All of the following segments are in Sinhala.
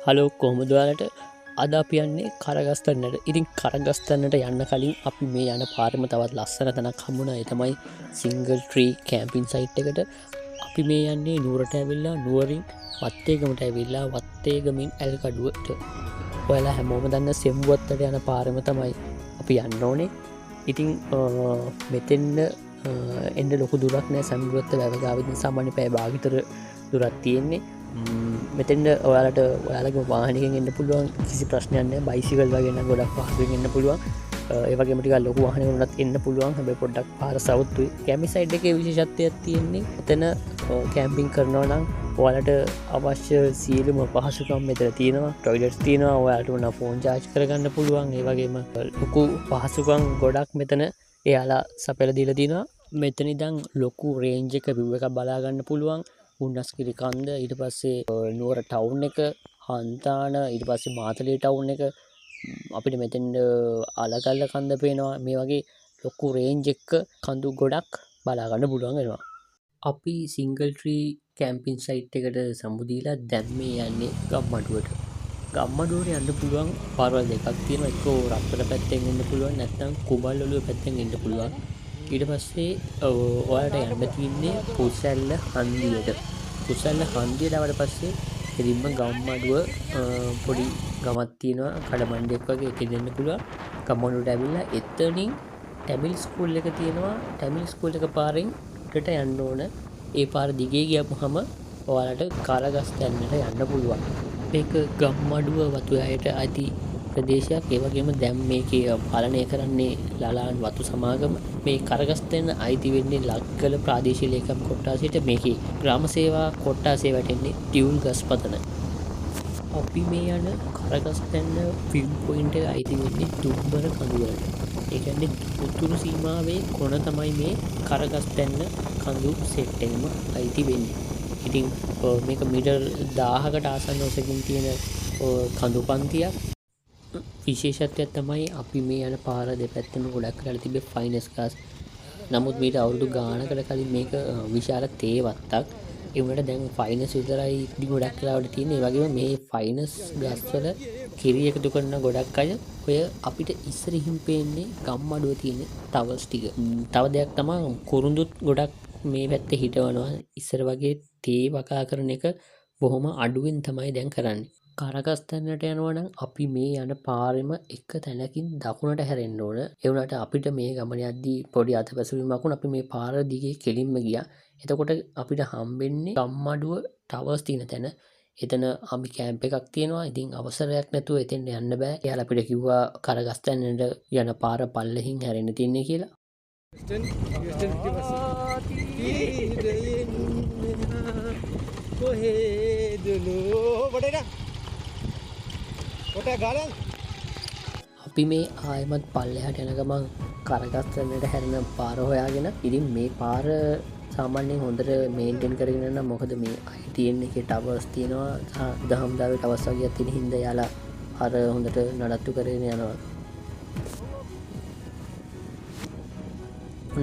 හලෝ කොහොමදවාලට අද අපි යන්නේ කරගස්තන්නට. ඉතින් කරගස්තන්නට යන්න කලින් අපි මේ යන පාරම තවත් ලස්සන තැනක් හමුණ එතමයි සිංගල් ට්‍රී කෑම්පින් සයිට් එකට. අපි මේ යන්නේ නුවරට ඇවිල්ලා නුවරින් වත්තේගමට ඇවිල්ලා වත්තේගමින් ඇල්කඩුවට. ඔයලා හැමෝම දන්න සෙම්වත්තට යන පාරම තමයි අපි යන්න ඕනේ. ඉතින් මෙතෙන්ඩ එන්ඩ ලොක දුරක් නෑ සැමිුවත්ත වැෑගාවිතින් සාමාන්‍ය පැය භාගිතර දුරත් තියෙන්නේ. මෙතෙන්ට ඔයාලට ඔයාලගේ වාහනකින් එන්න පුළුවන් කිසි ප්‍රශ්නයන්න බයිසිකල් වගෙන ගොඩක් පහසුවෙන් එන්න පුළුවන්. ඒවගේමටික ලොක වාහනකුනත් එන්න පුළුවන් හැබ පොඩ්ඩක් පාර සෞත්තුයි කැමි සයිඩ් එක විශෂත්වයක් තියෙන්නේ එතන කෑම්පිං කරනවා නම් ඔයාලට අවශ්‍ය සියලුම පහසුකම් මෙතර තියෙනවා ටොයිලට් තියෙනවා ඔයාලටන ෆෝන් ජාච් කරගන්න පුළුවන් ඒවගේම ලොකු පහසුකම් ගොඩක් මෙතන එයාලා සපැල දීල තිනවා මෙතනිදං ලොකු රේන්ජ එක විව් එක බලාගන්න පුළුවන් උන්නස්කිරි කන්ද ඊට පස්සේ නුවර ටවුන් එක හන්තාන ඊට පස්සේ මාතලේ ටවුන් එක අපිට මෙතෙන්ඩ අලකල්ල කන්ද පේනවා මේ වගේ ලොක්කු රේන්ජ් එක්ක කඳු ගොඩක් බලාගන්න පුළුවන්ගෙනවා. අපි සිංගල්ට්‍රී කැම්පින් සයිට් එකට සම්බුදීලා දැම්මේ යන්නේ ගම්මඩුවට. ගම්මඩුවට යන්න පුළුවන් පාරවල් දෙකක් තියෙන එක රක්කට පැත්තෙන් එන්න පුළුවන් නැත්නම් කුබල්ලොලුව පැත්තෙන් එන්න පුළුවන්. ඊට පස්සේ ඔයාලට යන්න තියන්නේ පුසැල්ල හන්දියට. පුසැල්ල හන්දියටවට පස්සේ එදින්ම ගම්මඩුව පොඩි ගමත් තියෙනවා කඩමණ්ඩෙක් වගේ එක දෙන්න පුළුවන්. ගම්මඩුවට ඇවිල්ලා එතනින් ටැමිල් ස්කූල් එක තියෙනවා. ටැමිල් ස්කූල් එක පාරෙන් ට යන්න ඕන. ඒ පාර දිගේ ගියපුහම ඔයාලට කරගස්තැන්නට යන්න පුළුවන්. ඒක ගම්මඩුව වතු අයට අති ප්‍රදේශයක් ඒවගේම දැම් මේක පාලනය කරන්නේ ලලාන් වතු සමාගම මේ කරගස්තයන අයිති වෙන්නේ ලක්කල ප්‍රාදේශීලයකම් කොට්ටාසිට මේක ග්‍රාම සේවා කොට්ටාසේ වැටෙන්නේ ටියවුල් ගස් පතන. අපි මේ යන කරගස්තැන්න ෆිල්ම් පොයින්ට අයිති වෙන්නේ තුම්බර කඳුවලට. ඒකන්නේ උතුරු සීමාවේ කොන තමයි මේ කරගස්තැන්න කඳු සෙට්ටෙන්ම අයිති වෙන්නේ. ඉතින් මේක මිටර් 1000කට ආසන්න ඔසකින් තියෙන කඳු පන්තියක්. විශේෂත්වයක් තමයි අපි මේ යන පාර දෙපැත්තම ගොඩක් කරලා තිබේ ෆයිනස් ගස්. නමුත් මීට අවුරුදු ගානකට කලින් මේක විශාල තේවත්තක්. ඒවට දැන් ෆයිනස් විතරයි ඉතින් ගොඩක් වෙලාවට තියෙන්නේ. ඒ වගේම මේ ෆයිනස් ගස්වල කිරි එකතු කරන ගොඩක් අය ඔය අපිට ඉස්සරහින් පේන්නේ ගම්මඩුව තියෙන ටවර්ස් ටික. තව දෙයක් තමයි කුරුඳුත් ගොඩක් මේ පැත්තේ හිටවනවා. ඉස්සර වගේ තේ වකා කරන එක බොහොම අඩුවෙන් තමයි දැන් කරන්නේ. කරගස්තන්නට යනවනම් අපි මේ යන පාරෙම එක තැනකින් දකුණට හැරෙන්න ඕන. ඒ වුණාට අපිට මේ ගමන යද්දී පොඩි අතපසුවීමක් වුණා. අපි මේ පාර දිගේ කෙලින්ම ගියා. එතකොට අපිට හම්බෙන්නේ ගම්මඩුව ටවර්ස් තියෙන තැන. එතන අපි කැම්ප් එකක් තියෙනවා. ඉතින් අවසරයක් නැතුව එතෙන් යන්න බෑ. එයාලා අපිට කිව්වා කරගස්තන්නට යන පාර පල්ලෙහින් හැරෙන්න තියන්නේ කියලා. අපි මේ ආයමත් පල්ලෙහාට යන ගමන් කරගස්තන්නට හැරෙන පාර හොයාගෙන ඉතින් මේ පාර සාමාන්‍යයෙන් හොඳට මේන්ටේන් කරගෙන නම් මොකද මේ ITN එකේ ටවර්ස් තියෙනවා දහම්දාවේ ටවර්ස් වගේක් තියෙන හින්දා යාලා අර හොඳට නඩත්තු කරගෙන යනවා.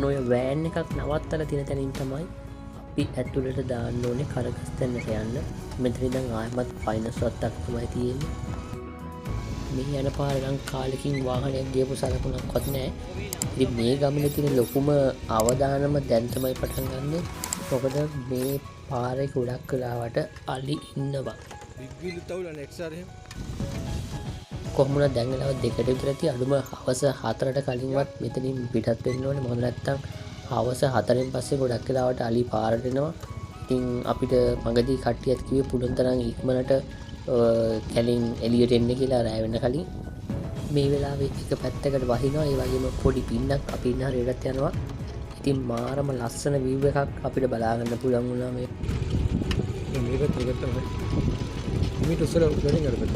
ඔය වෑන් එකක් නවත්තලා තියෙන තැනින් තමයි අපි ඇතුළට දාන්න ඕනේ කරගස්තන්නට යන්න. මෙතන ඉඳන් ආයමත් ෆයිනස් වත්තක් තමයි තියෙන්නේ. මේ යන පාරගම් කාලෙකින් වාහනයක් ගියපු සලකුණක්වත් නැහැ. ඉතින් මේ ගමනේ තියෙන ලොකුම අවදානම දැන් තමයි පටන් ගන්න. මොකද මේ පාරේ ගොඩක් වෙලාවට අලි ඉන්නවා. කොහොමුණත් දැන් වෙලාව 2ට විතර ඇති. අඩුම හවස 4ට කලින්වත් මෙතනින් පිටත් වෙන්න ඕනේ. මොකද නැත්තම් හවස 4න් පස්සේ ගොඩක් වෙලාවට අලි පාරට එනවා. ඉතින් අපිට මගදී කට්ටියත් කිව්වේ පුළුවන් තරම් ඉක්මනට කැලින් එලියට එන්න කියලා රෑ වෙන්න කලින්. මේ වෙලාවේ එක පැත්තකට වහිනවා. ඒ වගේම පොඩි පින්නක් අපි ඉන්න හරියට යනවා. ඉතින් මාරම ලස්සන view එකක් අපිට බලා ගන්න පුළුවන් වුණා මේ. මේක තුරකට තමයි. මේක උසල ගණන් කරපට.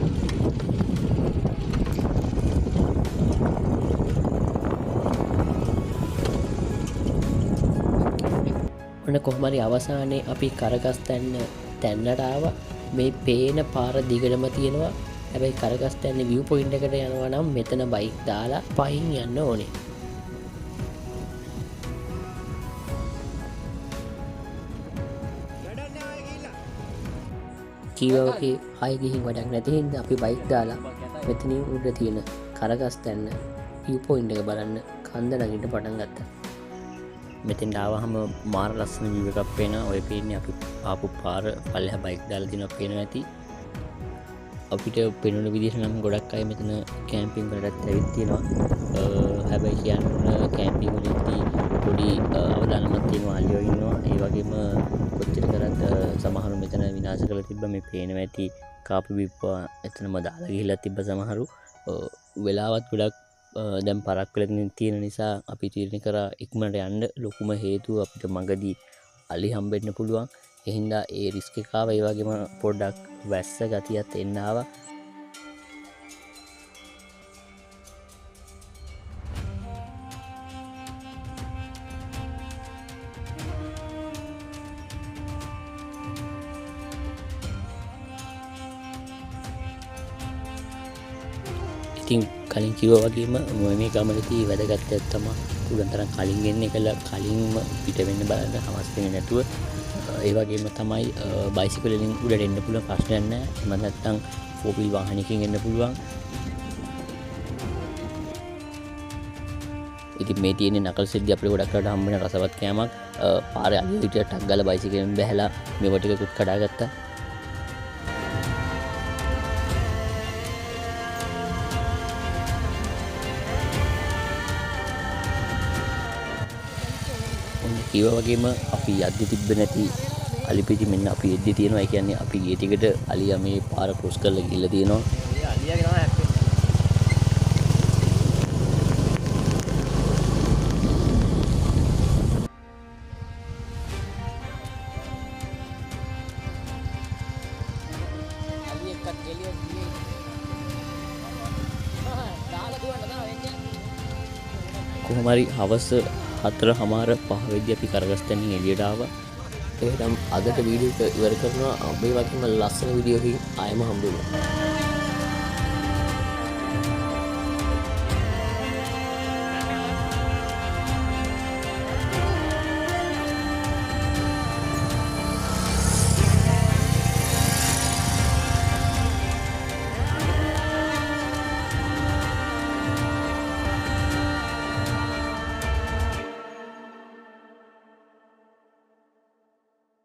ඔන්න කොහොම හරි අවසානයේ අපි කරගස්තන්න තැන්නට ආවා. මේ පේන පාර දිගටම තියෙනවා. හැබැයි කරගස්තන්නේ view point එකට යනවා නම් මෙතන බයික් දාලා පයින් යන්න ඕනේ. කීවගේ ආය ගිහින් වැඩක් නැති හින්දා අපි බයික් දාලා මෙතනින් උඩ තියෙන කරගස්තන්න view point එක බලන්න කන්ද නගින්න පටන් ගත්තා. මෙතෙන්ට ආවහම මාර ලස්සන view එකක් පේනවා. ඔය පේන්නේ අපි ආපු පාර පල්ලෙහා බයික් දාලා තියෙනවා පේනවා ඇති. අපිට පෙනුන විදිහට නම් ගොඩක් අය මෙතන කැම්පින් වලටත් ඇවිත් තියෙනවා. හැබැයි කියන්න කැම්පින් වලදී පොඩි අවදානමක් තියෙනවා. අලියෝ ඉන්නවා. ඒ වගේම කොච්චර කරත් සමහරු මෙතන විනාශ කරලා තිබ්බ මේ පේනවා ඇති. කාපු බිප්පා එතනම දාලා ගිහිල්ලා තිබ්බ සමහරු. වෙලාවත් ගොඩක් දැන් පරක් වෙලා තියෙන නිසා අපි තීරණය කරා ඉක්මනට යන්න. ලොකුම හේතුව අපිට මගදී අලි හම්බෙන්න පුළුවන්. එහින්දා ඒ රිස්ක් එක ආවා. ඒ වගේම පොඩ්ඩක් වැස්ස ගතියත් එන්න ආවා. ඉතින් කලින් කිව්වා වගේම මේ ගමනදී වැදගත් දෙයක් තමයි පුළුවන් තරම් කලින් එන්නේ කියලා කලින්ම පිට වෙන්න බලන්න හවස් වෙන්නේ නැතුව. ඒ වගේම තමයි බයිසිකල් වලින් උඩට එන්න පුළුවන් ප්‍රශ්නයක් නැහැ. එහෙම නැත්නම් 4 wheel වාහනයකින් එන්න පුළුවන්. ඉතින් මේ තියෙන නකල් සිද්ධි අපිට ගොඩක් කරලා හම්බ වෙන රසවත් කෑමක්. පාරේ අලිය විදියට ටක් ගාලා බයිසිකලෙන් බැහැලා මේව ටිකකුත් කඩාගත්තා. ඒව වගේම අපි යද්දි තිබ්බ නැති අලිපිටි මෙන්න අපි එද්දි තියෙනවා. ඒ කියන්නේ අපි ගේ ටිකට අලියා මේ පාර ක්‍රොස් කරලා ගිහිල්ලා තියෙනවා. අලියාගේ තමයි හැප්පෙන්නේ. අලියෙක්වත් එළියට ගියේ. දාලා දුවන්න තමයි වෙන්නේ. කොහොම හරි හවස 4:05 වෙද්දී අපි කරගස්තනින් එළියට ආවා. එහෙනම් අදට වීඩියෝ එක ඉවර කරනවා. මේ වගේම ලස්සන වීඩියෝ එකකින් ආයෙම හම්බ වෙනවා.